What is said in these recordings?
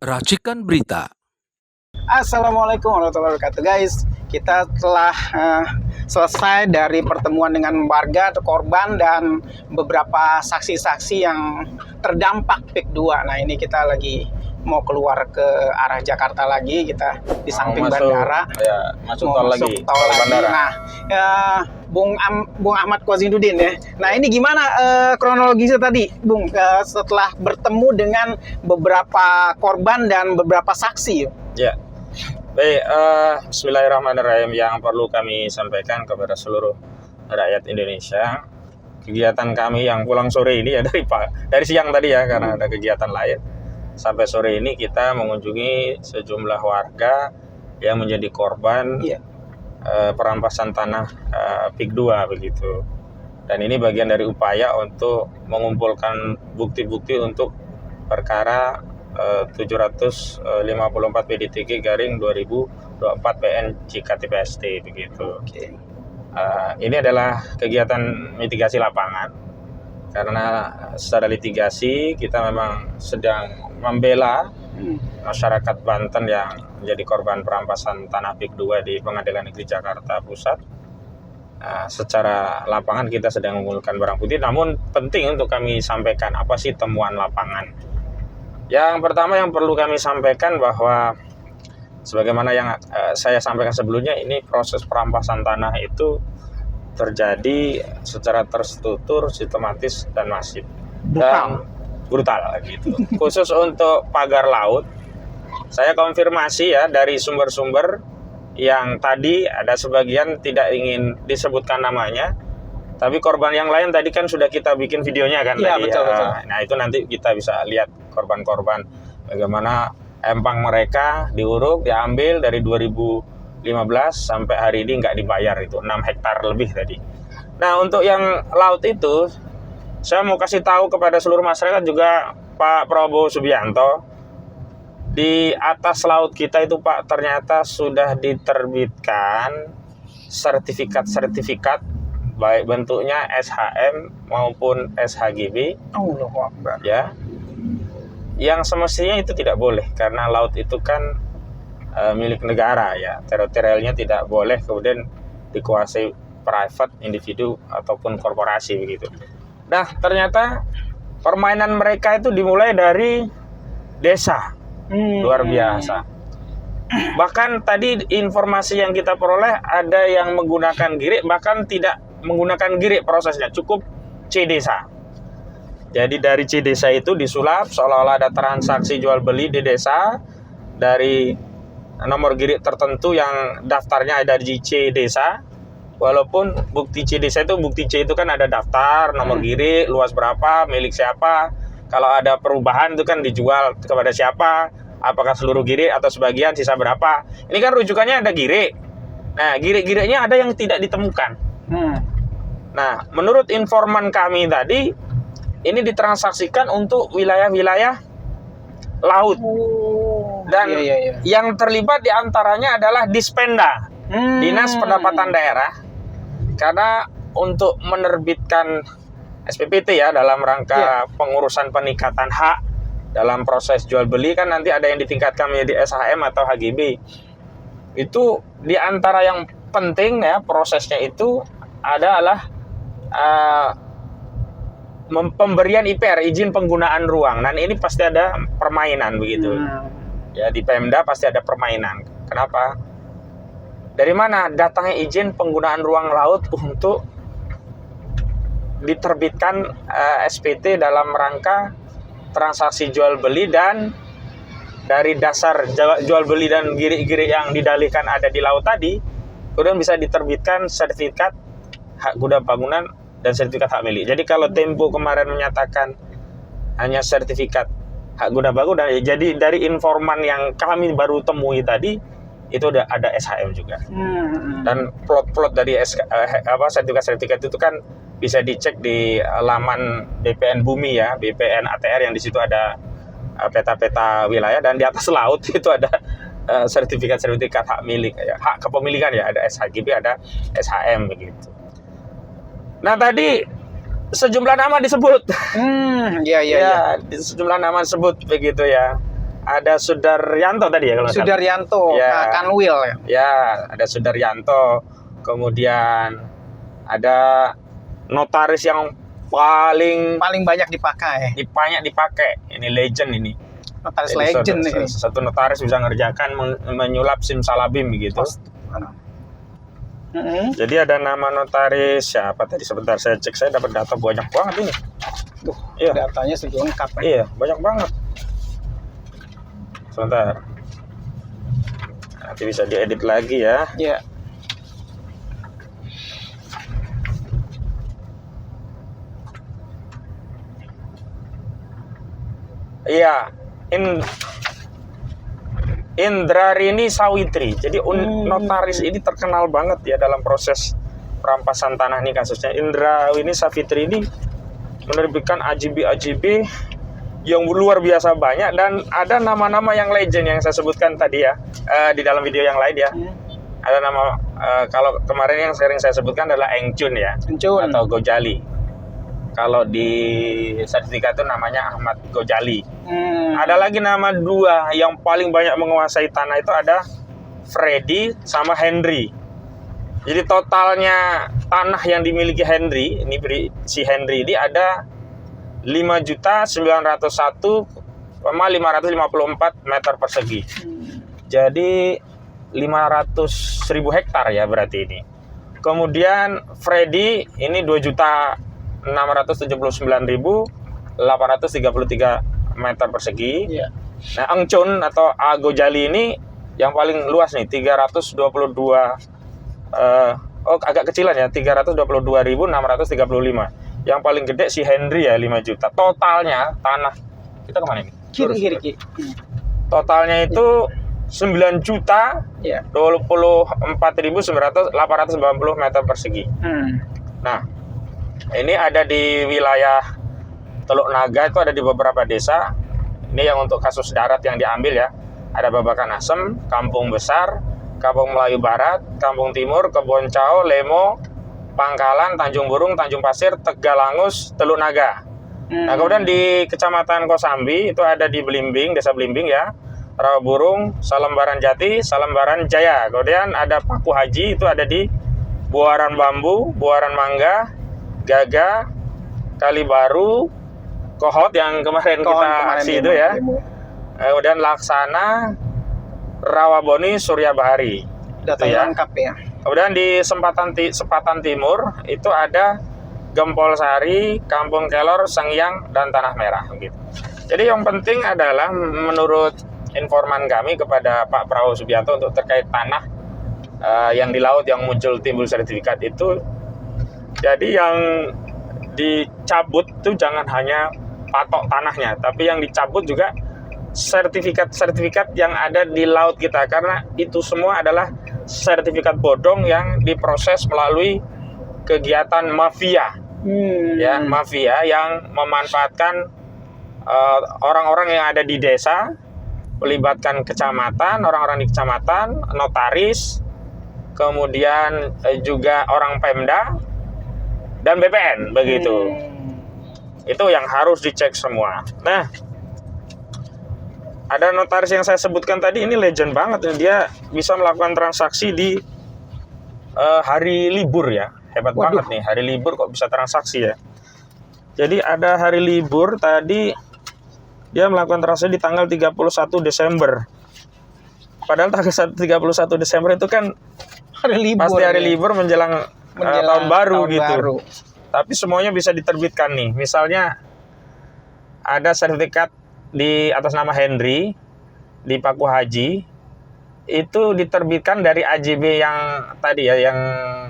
Racikan Berita. Assalamualaikum warahmatullahi wabarakatuh, guys. Kita telah selesai dari pertemuan dengan warga atau korban dan beberapa saksi-saksi yang terdampak PIK 2. Nah, ini kita lagi mau keluar ke arah Jakarta lagi, kita di samping bandara. Ya, masuk tol lagi. Tol lagi. Bandara. Nah, Bung Ahmad Kozinudin ya. Nah, ini gimana kronologisnya tadi, Bung, setelah bertemu dengan beberapa korban dan beberapa saksi? Ya. Baik, bismillahirrahmanirrahim. Yang perlu kami sampaikan kepada seluruh rakyat Indonesia, kegiatan kami yang pulang sore ini ya dari siang tadi ya, karena ada kegiatan lain. Sampai sore ini kita mengunjungi sejumlah warga yang menjadi korban perampasan tanah PIK 2 begitu. Dan ini bagian dari upaya untuk mengumpulkan bukti-bukti untuk perkara 754 PDTG garing 2024 PN JKT-PST begitu. Ini adalah kegiatan mitigasi lapangan, karena secara litigasi kita memang sedang membela masyarakat Banten yang menjadi korban perampasan tanah PIK 2 di Pengadilan Negeri Jakarta Pusat. Secara lapangan kita sedang mengumpulkan barang bukti, namun penting untuk kami sampaikan apa sih temuan lapangan. Yang pertama yang perlu kami sampaikan bahwa sebagaimana yang saya sampaikan sebelumnya, ini proses perampasan tanah itu terjadi secara terstruktur, sistematis, dan masif. Brutal gitu. Khusus untuk pagar laut, saya konfirmasi ya dari sumber-sumber yang tadi ada sebagian tidak ingin disebutkan namanya, tapi korban yang lain tadi kan sudah kita bikin videonya kan ya, tadi. Betul. Nah, itu nanti kita bisa lihat korban-korban bagaimana empang mereka diuruk, diambil dari 2015 sampai hari ini nggak dibayar, itu 6 hektar lebih tadi. Nah, untuk yang laut itu saya mau kasih tahu kepada seluruh masyarakat juga, Pak Prabowo Subianto, di atas laut kita itu Pak ternyata sudah diterbitkan sertifikat baik bentuknya SHM maupun SHGB. Allahu Akbar. Ya. Yang semestinya itu tidak boleh, karena laut itu kan milik negara ya. Teritorialnya tidak boleh kemudian dikuasai private, individu ataupun korporasi begitu. Nah, ternyata permainan mereka itu dimulai dari desa. Luar biasa. Bahkan tadi informasi yang kita peroleh ada yang menggunakan girik, bahkan tidak menggunakan girik prosesnya, cukup C desa. Jadi dari C desa itu disulap seolah-olah ada transaksi jual beli di desa dari nomor girik tertentu yang daftarnya ada di C desa. Walaupun bukti C desa itu, bukti C itu kan ada daftar, nomor girik, luas berapa, milik siapa. Kalau ada perubahan itu kan dijual kepada siapa, apakah seluruh girik atau sebagian, sisa berapa. Ini kan rujukannya ada girik. Nah, girik-giriknya ada yang tidak ditemukan. Nah, menurut informan kami tadi, ini ditransaksikan untuk wilayah-wilayah laut. Dan yang terlibat diantaranya adalah Dispenda, Dinas Pendapatan Daerah. Karena untuk menerbitkan SPPT ya dalam rangka pengurusan peningkatan hak dalam proses jual beli, kan nanti ada yang ditingkatkan menjadi SHM atau HGB. Itu diantara yang penting ya prosesnya itu adalah pemberian IPR, izin penggunaan ruang. Dan ini pasti ada permainan begitu. Ya, di Pemda pasti ada permainan. Kenapa? Dari mana datangnya izin penggunaan ruang laut untuk diterbitkan SPT dalam rangka transaksi jual beli, dan dari dasar jual beli dan girik-girik yang didalihkan ada di laut tadi, kemudian bisa diterbitkan sertifikat hak guna bangunan dan sertifikat hak milik. Jadi kalau Tempo kemarin menyatakan hanya sertifikat hak guna bangunan, jadi dari informan yang kami baru temui tadi itu udah ada SHM juga. Dan plot-plot dari sertifikat itu kan bisa dicek di laman BPN Bumi ya, BPN ATR, yang di situ ada peta-peta wilayah, dan di atas laut itu ada sertifikat hak milik ya, hak kepemilikan ya, ada SHGB, ada SHM begitu. Nah, tadi sejumlah nama disebut. Iya. Sejumlah nama disebut begitu ya. ada Sudaryanto tadi ya kalau nggak salah. Sudaryanto, Ya. Kanwil ya. Ya, ada Sudaryanto. Kemudian ada notaris yang paling Paling banyak dipakai. banyak dipakai. Ini legend ini. Notaris Jadi legend nih. satu notaris bisa ngerjakan menyulap simsalabim gitu. Jadi ada nama notaris siapa tadi, sebentar saya cek, saya dapat data banyak banget ini. Tuh, Iya. datanya sudah lengkap ya. Iya, banyak banget. Sebentar. Nanti bisa diedit lagi ya. Iya. Iya, Indrarini Sawitri. Jadi notaris ini terkenal banget ya dalam proses perampasan tanah nih kasusnya. Indrarini Sawitri ini menerbitkan AJB yang luar biasa banyak, dan ada nama-nama yang legend yang saya sebutkan tadi ya di dalam video yang lain ya. Ada nama kalau kemarin yang sering saya sebutkan adalah Eng Chun ya, Encun. atau Gojali. Kalau di sertifikat itu namanya Ahmad Gojali. Ada lagi nama dua yang paling banyak menguasai tanah itu ada Freddy sama Henry. Jadi totalnya tanah yang dimiliki Henry, ini si Henry ini ada 5.901,554 meter persegi. Jadi 500.000 hektar ya berarti ini. Kemudian Freddy ini 2.679.833 meter persegi. Iya. Nah, Engcun atau Agojali ini yang paling luas nih, 322 agak kecilan ya, 322.635. Yang paling gede si Henry ya, 5 juta. Totalnya tanah kita kemana ini? Kiri. Totalnya itu 9 juta Iya. 24.890 meter persegi. Nah, ini ada di wilayah Teluk Naga, itu ada di beberapa desa. Ini yang untuk kasus darat yang diambil ya. Ada Babakan Asem, Kampung Besar, Kampung Melayu Barat, Kampung Timur, Kebon Cao, Lemo, Pangkalan, Tanjung Burung, Tanjung Pasir, Tegalangus, Teluk Naga. Nah, kemudian di Kecamatan Kosambi itu ada di Belimbing, Desa Belimbing ya. Rawaburung, Salembaran Jati, Salembaran Jaya. Kemudian ada Paku Haji, itu ada di Buaran Bambu, Buaran Mangga, Gaga, Kalibaru, Kohot yang kemarin kita aksi itu ya. Kemudian Laksana, Rawaboni, Surya Bahari. Data Itu ya. lengkap ya. Kemudian di Sepatan Timur itu ada Gempol Sari, Kampung Kelor, Sengyang, dan Tanah Merah gitu. Jadi yang penting adalah menurut informan kami kepada Pak Prabowo Subianto untuk terkait tanah yang di laut yang muncul timbul sertifikat itu, jadi yang dicabut itu jangan hanya patok tanahnya, tapi yang dicabut juga sertifikat-sertifikat yang ada di laut kita, karena itu semua adalah sertifikat bodong yang diproses melalui kegiatan mafia, ya mafia yang memanfaatkan orang-orang yang ada di desa, melibatkan kecamatan, orang-orang di kecamatan, notaris, kemudian juga orang Pemda dan BPN begitu. Itu yang harus dicek semua. Nah, ada notaris yang saya sebutkan tadi, ini legend banget. Dia bisa melakukan transaksi di hari libur ya. Hebat banget nih, hari libur kok bisa transaksi ya. Jadi ada hari libur tadi, dia melakukan transaksi di tanggal 31 Desember. Padahal tanggal 31 Desember itu kan Hari libur. pasti hari libur menjelang tahun baru gitu. Baru. Tapi semuanya bisa diterbitkan nih. Misalnya ada sertifikat di atas nama Henry di Paku Haji, itu diterbitkan dari AJB yang tadi ya, yang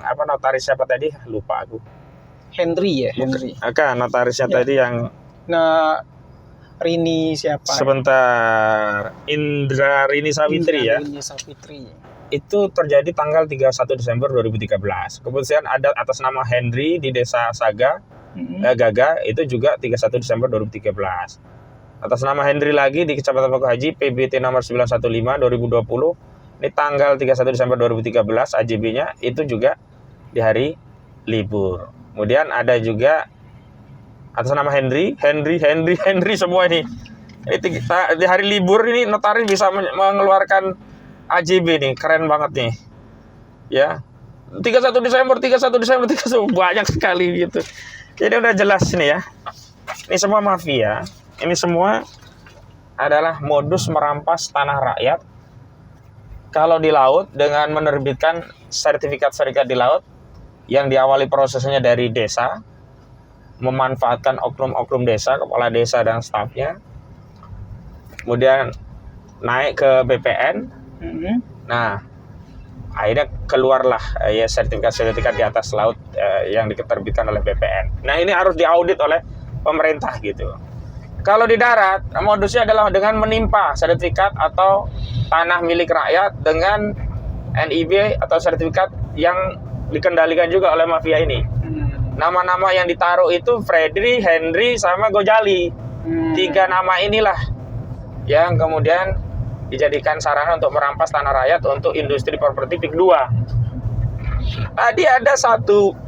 apa, notaris siapa tadi? Lupa aku. Henry ya, Henry. Oke, notarisnya tadi yang Rini siapa? sebentar, Indrarini Sawitri ya. Rini Sawitri. Itu terjadi tanggal 31 Desember 2013. Kemudian ada atas nama Henry di Desa Saga, Gaga, itu juga 31 Desember 2013. Atas nama Henry lagi di Kecamatan Paku Haji, PBT nomor 915 2020. Ini tanggal 31 Desember 2013 AJB-nya, itu juga di hari libur. Kemudian ada juga atas nama Henry semua ini. Di hari libur ini notaris bisa mengeluarkan AJB nih, keren banget nih. Ya. 31 Desember, banyak sekali gitu. Jadi udah jelas nih ya. Ini semua mafia. Ini semua adalah modus merampas tanah rakyat. Kalau di laut dengan menerbitkan sertifikat di laut yang diawali prosesnya dari desa, memanfaatkan oknum-oknum desa, kepala desa dan stafnya, kemudian naik ke BPN. Nah, akhirnya keluarlah ya sertifikat di atas laut yang diterbitkan oleh BPN. Nah, ini harus diaudit oleh pemerintah gitu. Kalau di darat, modusnya adalah dengan menimpa sertifikat atau tanah milik rakyat dengan NIB atau sertifikat yang dikendalikan juga oleh mafia ini. Nama-nama yang ditaruh itu Freddy, Henry, sama Gojali. 3 nama inilah yang kemudian dijadikan sarana untuk merampas tanah rakyat untuk industri properti PIK 2. Tadi ada satu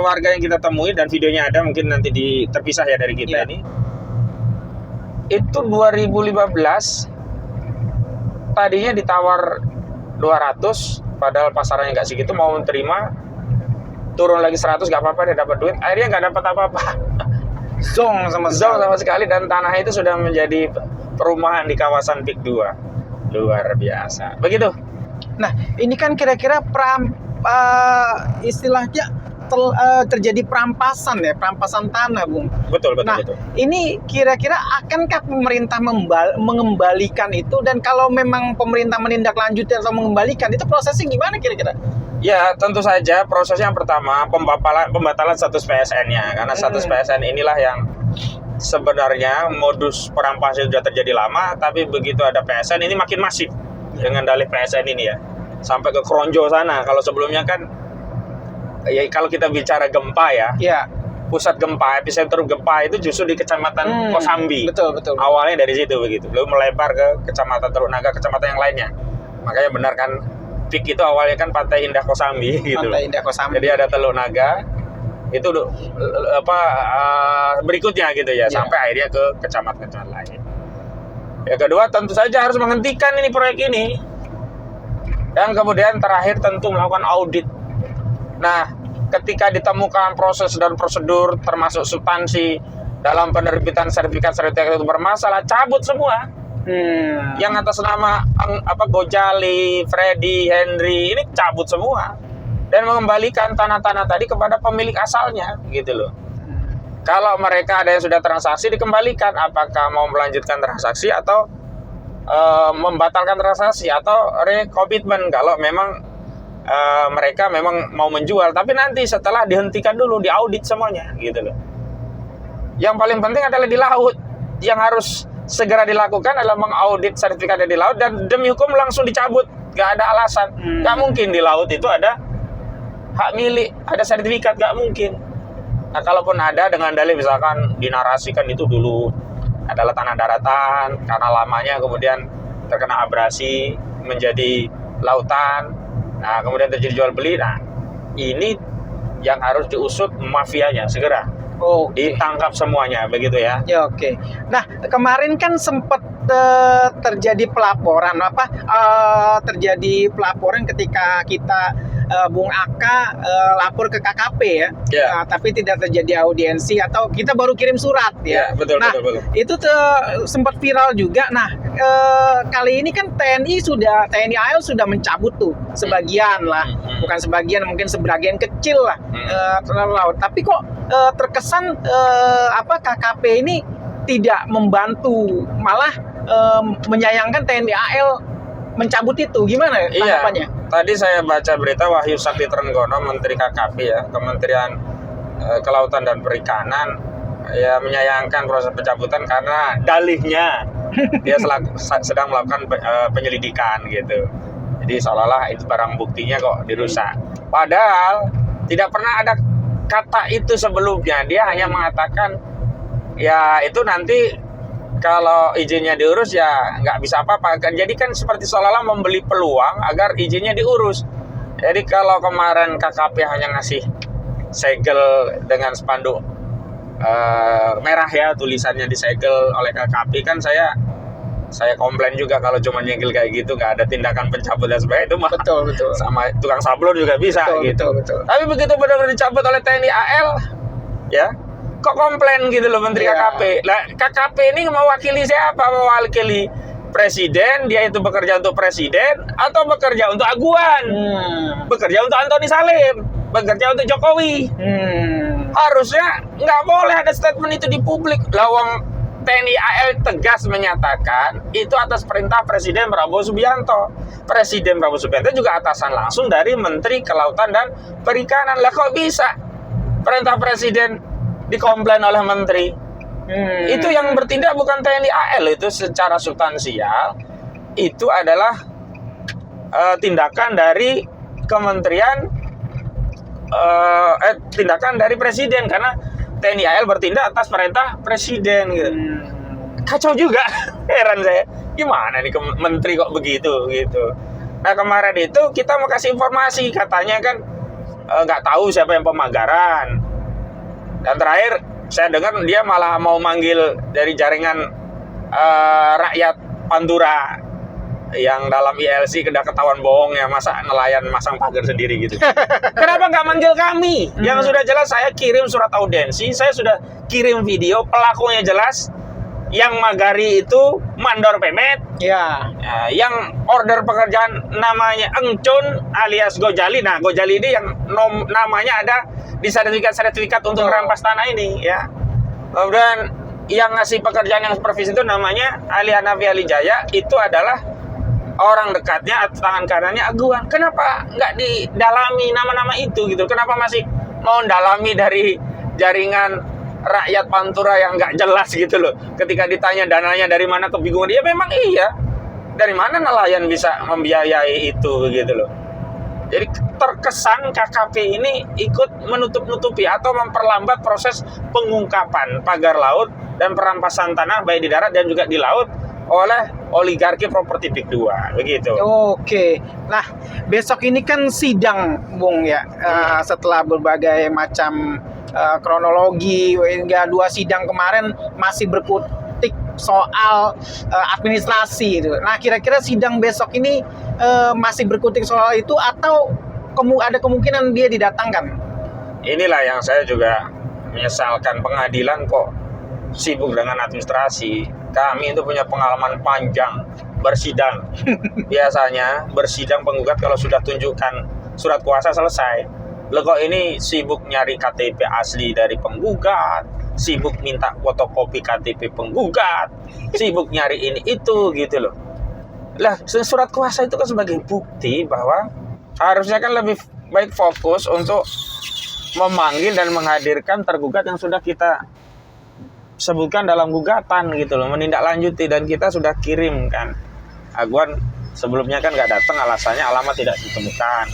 warga yang kita temui dan videonya ada, mungkin nanti terpisah ya dari kita ini. Itu 2015 tadinya ditawar 200, padahal pasarannya nggak segitu, mau menerima, turun lagi 100 nggak apa-apa, dia dapat duit, akhirnya nggak dapat apa-apa. Zong sama sekali, dan tanah itu sudah menjadi perumahan di kawasan PIK 2. Luar biasa. Begitu. Nah, ini kan kira-kira istilahnya terjadi perampasan tanah, Bung. Betul. Nah, ini kira-kira akankah pemerintah mengembalikan itu, dan kalau memang pemerintah menindaklanjuti atau mengembalikan, itu prosesnya gimana kira-kira? Ya, tentu saja prosesnya yang pertama pembatalan status PSN-nya, karena status PSN inilah yang sebenarnya modus perampasan sudah terjadi lama, tapi begitu ada PSN ini makin masif dengan dalih PSN ini ya, sampai ke Kronjo sana. Kalau sebelumnya kan ya, kalau kita bicara gempa ya, pusat gempa, epicentrum gempa itu justru di Kecamatan Kosambi. Betul. Awalnya dari situ begitu, lalu melebar ke Kecamatan Teluk Naga, kecamatan yang lainnya. Makanya benar kan, PIK itu awalnya kan Pantai Indah Kosambi gitu. Pantai Indah Kosambi. Jadi ada Teluk Naga, itu berikutnya gitu ya, sampai akhirnya ke kecamatan lain. Yang kedua tentu saja harus menghentikan ini proyek ini. Dan kemudian terakhir tentu melakukan audit. Nah, ketika ditemukan proses dan prosedur termasuk substansi dalam penerbitan sertifikat itu bermasalah, cabut semua. Yang atas nama Gojali, Freddy, Henry ini cabut semua dan mengembalikan tanah-tanah tadi kepada pemilik asalnya gitu loh. Kalau mereka ada yang sudah transaksi, dikembalikan. Apakah mau melanjutkan transaksi atau membatalkan transaksi atau rekomitmen kalau memang mereka memang mau menjual, tapi nanti setelah dihentikan dulu, diaudit semuanya gitu loh. Yang paling penting adalah di laut, yang harus segera dilakukan adalah mengaudit sertifikat di laut, dan demi hukum langsung dicabut, gak ada alasan. Gak mungkin di laut itu ada hak milik, ada sertifikat, gak mungkin. Nah, kalaupun ada dengan dalih misalkan dinarasikan itu dulu adalah tanah daratan, karena lamanya kemudian terkena abrasi menjadi lautan, nah kemudian terjadi jual beli. Nah, ini yang harus diusut mafianya segera. Ditangkap semuanya begitu ya. Ya, oke. Nah, kemarin kan sempat terjadi pelaporan ketika kita Bung Aka lapor ke KKP ya. Tapi tidak terjadi audiensi atau kita baru kirim surat ya. Betul. Itu sempat viral juga. Nah, kali ini kan TNI AL sudah mencabut tuh sebagian lah. Bukan sebagian, mungkin sebagian kecil lah laut. Tapi kok terkesan KKP ini tidak membantu, malah menyayangkan TNI AL mencabut itu. Gimana tanggapannya? Tadi saya baca berita Wahyu Sakti Trenggono, Menteri KKP ya, Kementerian Kelautan dan Perikanan, ya menyayangkan proses pencabutan karena dalihnya dia sedang melakukan penyelidikan gitu. Jadi seolah-olah itu barang buktinya kok dirusak. Padahal tidak pernah ada kata itu sebelumnya. Dia hanya mengatakan ya itu nanti kalau izinnya diurus ya nggak bisa apa-apa. Jadi kan seperti seolah-olah membeli peluang agar izinnya diurus. Jadi kalau kemarin KKP hanya ngasih segel dengan spanduk merah ya, tulisannya disegel oleh KKP, kan saya komplain juga kalau cuma nyegel kayak gitu, nggak ada tindakan pencabut dan sebagainya, itu mah Betul. sama tukang sablon juga bisa gitu. Betul. Tapi begitu benar-benar dicabut oleh TNI AL, ya kok komplain gitu loh Menteri KKP. Lah KKP ini mewakili siapa? Mewakili presiden, dia itu bekerja untuk presiden atau bekerja untuk Aguan? Bekerja untuk Antoni Salim, bekerja untuk Jokowi. Harusnya nggak boleh ada statement itu di publik. Lawang TNI AL tegas menyatakan itu atas perintah Presiden Prabowo Subianto. Presiden Prabowo Subianto juga atasan langsung dari Menteri Kelautan dan Perikanan. Lah kok bisa perintah Presiden dikomplain oleh Menteri? Itu yang bertindak bukan TNI AL, itu secara substansial itu adalah tindakan dari Kementerian tindakan dari Presiden, karena TNI AL bertindak atas perintah Presiden gitu. Kacau juga. Heran saya, gimana nih menteri kok begitu gitu. Nah kemarin itu kita mau kasih informasi, katanya kan nggak tahu siapa yang pemagaran. Dan terakhir saya dengar dia malah mau manggil dari jaringan rakyat Pantura yang dalam ILC, udah ketahuan bohong ya, masa nelayan masang pagar sendiri gitu. Kenapa nggak manggil kami? Yang sudah jelas saya kirim surat audensi, saya sudah kirim video, pelakunya jelas, yang magari itu mandor pemet, yang order pekerjaan namanya Engcun alias Gojali. Nah Gojali ini yang namanya ada di sertifikat untuk merampas tanah ini ya. Kemudian yang ngasih pekerjaan yang supervisi itu namanya Ali Hanafi Ali Jaya, itu adalah orang dekatnya atau tangan kanannya Aguan. Kenapa nggak didalami nama-nama itu gitu? Kenapa masih mau mendalami dari jaringan rakyat Pantura yang nggak jelas gitu loh? Ketika ditanya dananya dari mana, kebingungan. Ya memang iya, dari mana nelayan bisa membiayai itu gitu loh. Jadi terkesan KKP ini ikut menutup-nutupi atau memperlambat proses pengungkapan pagar laut dan perampasan tanah baik di darat dan juga di laut oleh oligarki properti Big 2 begitu. Oke. Nah, besok ini kan sidang, Bung ya. Setelah berbagai macam kronologi hingga 2 sidang kemarin masih berkutik soal administrasi itu. Nah, kira-kira sidang besok ini masih berkutik soal itu atau ada kemungkinan dia didatangkan? Inilah yang saya juga menyesalkan, pengadilan kok sibuk dengan administrasi. Kami itu punya pengalaman panjang bersidang. Biasanya bersidang penggugat kalau sudah tunjukkan surat kuasa selesai. Loh kok ini sibuk nyari KTP asli dari penggugat, sibuk minta fotokopi KTP penggugat, sibuk nyari ini itu gitu loh. Lah surat kuasa itu kan sebagai bukti bahwa harusnya kan lebih baik fokus untuk memanggil dan menghadirkan tergugat yang sudah kita sebutkan dalam gugatan gitu loh, menindaklanjuti, dan kita sudah kirim kan. Aguan sebelumnya kan nggak datang, alasannya alamat tidak ditemukan.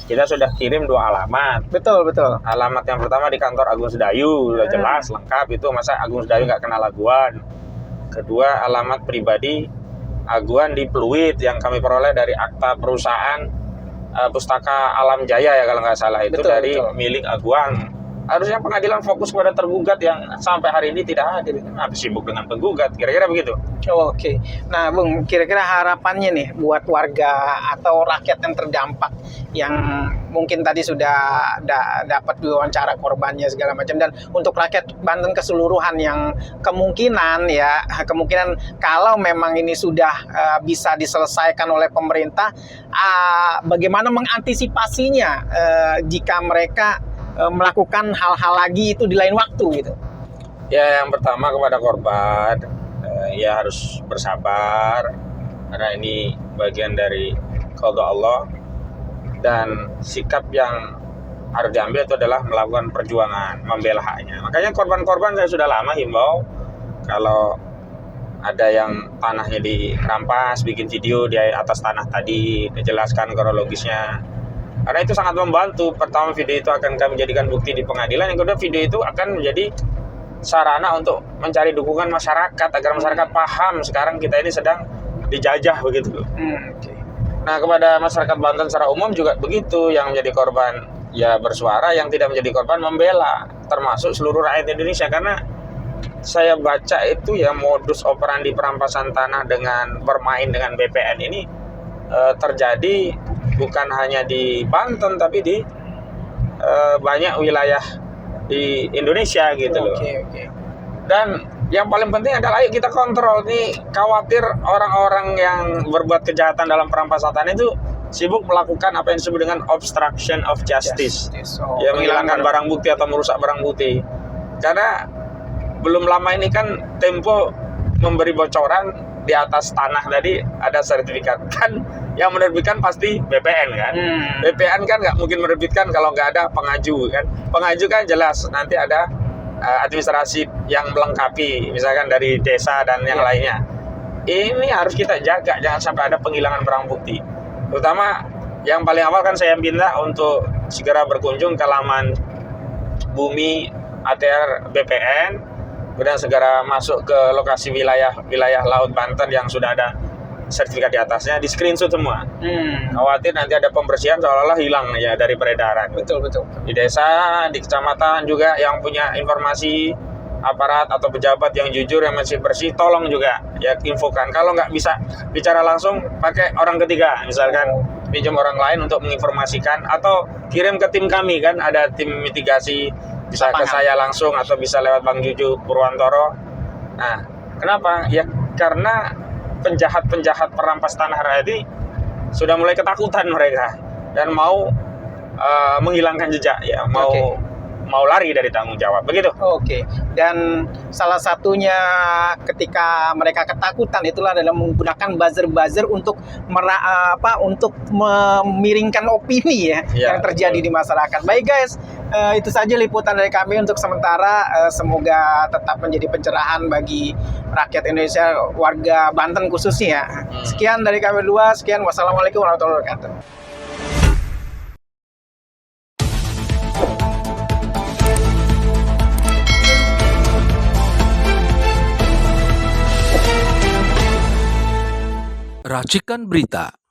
Kita sudah kirim 2 alamat. Betul. Alamat yang pertama di kantor Agung Sedayu, udah jelas lengkap itu, masa Agung Sedayu nggak kenal Aguan. Kedua, alamat pribadi Aguan di Pluit yang kami peroleh dari akta perusahaan Pustaka Alam Jaya ya kalau nggak salah, itu dari milik Aguan. Harusnya pengadilan fokus pada tergugat yang sampai hari ini tidak hadir. Habis sibuk dengan penggugat, kira-kira begitu. Oke. Nah, Bung, kira-kira harapannya nih buat warga atau rakyat yang terdampak, yang mungkin tadi sudah dapat diwawancara korbannya segala macam, dan untuk rakyat Banten keseluruhan yang kemungkinan kalau memang ini sudah bisa diselesaikan oleh pemerintah, bagaimana mengantisipasinya jika mereka melakukan hal-hal lagi itu di lain waktu gitu? Ya, yang pertama kepada korban, ya harus bersabar karena ini bagian dari qada Allah, dan sikap yang harus diambil itu adalah melakukan perjuangan, membela haknya. Makanya korban-korban saya sudah lama himbau, kalau ada yang tanahnya dirampas, bikin video di atas tanah tadi, dijelaskan kronologisnya. Karena itu sangat membantu. Pertama, video itu akan kami jadikan bukti di pengadilan. Yang kedua, video itu akan menjadi sarana untuk mencari dukungan masyarakat agar masyarakat paham sekarang kita ini sedang dijajah begitu. Nah, kepada masyarakat Banten secara umum juga begitu. Yang menjadi korban ya bersuara, yang tidak menjadi korban membela. termasuk seluruh rakyat Indonesia. Karena saya baca itu ya modus operandi perampasan tanah dengan bermain dengan BPN ini terjadi bukan hanya di Banten tapi di banyak wilayah di Indonesia gitu loh. Dan yang paling penting adalah ayo kita kontrol nih, khawatir orang-orang yang berbuat kejahatan dalam perampasan tanah itu sibuk melakukan apa yang disebut dengan obstruction of justice. Ya, menghilangkan barang bukti atau merusak barang bukti. Karena belum lama ini kan Tempo memberi bocoran di atas tanah tadi ada sertifikat. Kan yang menerbitkan pasti BPN kan. BPN kan nggak mungkin menerbitkan kalau nggak ada pengaju kan. Pengaju kan jelas nanti ada administrasi yang melengkapi, misalkan dari desa dan yang lainnya. Ini harus kita jaga, jangan sampai ada penghilangan barang bukti. Terutama yang paling awal kan saya minta untuk segera berkunjung ke laman bumi ATR BPN, kemudian segera masuk ke lokasi wilayah laut Banten yang sudah ada sertifikat di atasnya, di screenshot semua. Khawatir nanti ada pembersihan seolah-olah hilang ya dari peredaran. Betul. Di desa, di kecamatan juga yang punya informasi, aparat atau pejabat yang jujur, yang masih bersih, tolong juga ya infokan. Kalau nggak bisa bicara langsung, pakai orang ketiga, misalkan pinjam orang lain untuk menginformasikan atau kirim ke tim kami kan, ada tim mitigasi, bisa ke saya langsung atau bisa lewat Bang Juju Purwantoro. Nah, kenapa? Ya karena penjahat-penjahat perampas tanah rakyat ini sudah mulai ketakutan mereka dan mau menghilangkan jejak ya, mau lari dari tanggung jawab, begitu. Dan salah satunya ketika mereka ketakutan itulah adalah menggunakan buzzer untuk untuk memiringkan opini ya yang terjadi di masyarakat. Baik guys, itu saja liputan dari kami untuk sementara. Semoga tetap menjadi pencerahan bagi rakyat Indonesia, warga Banten khususnya. Sekian dari kami dua. Sekian, wassalamualaikum warahmatullahi wabarakatuh. Racikan Berita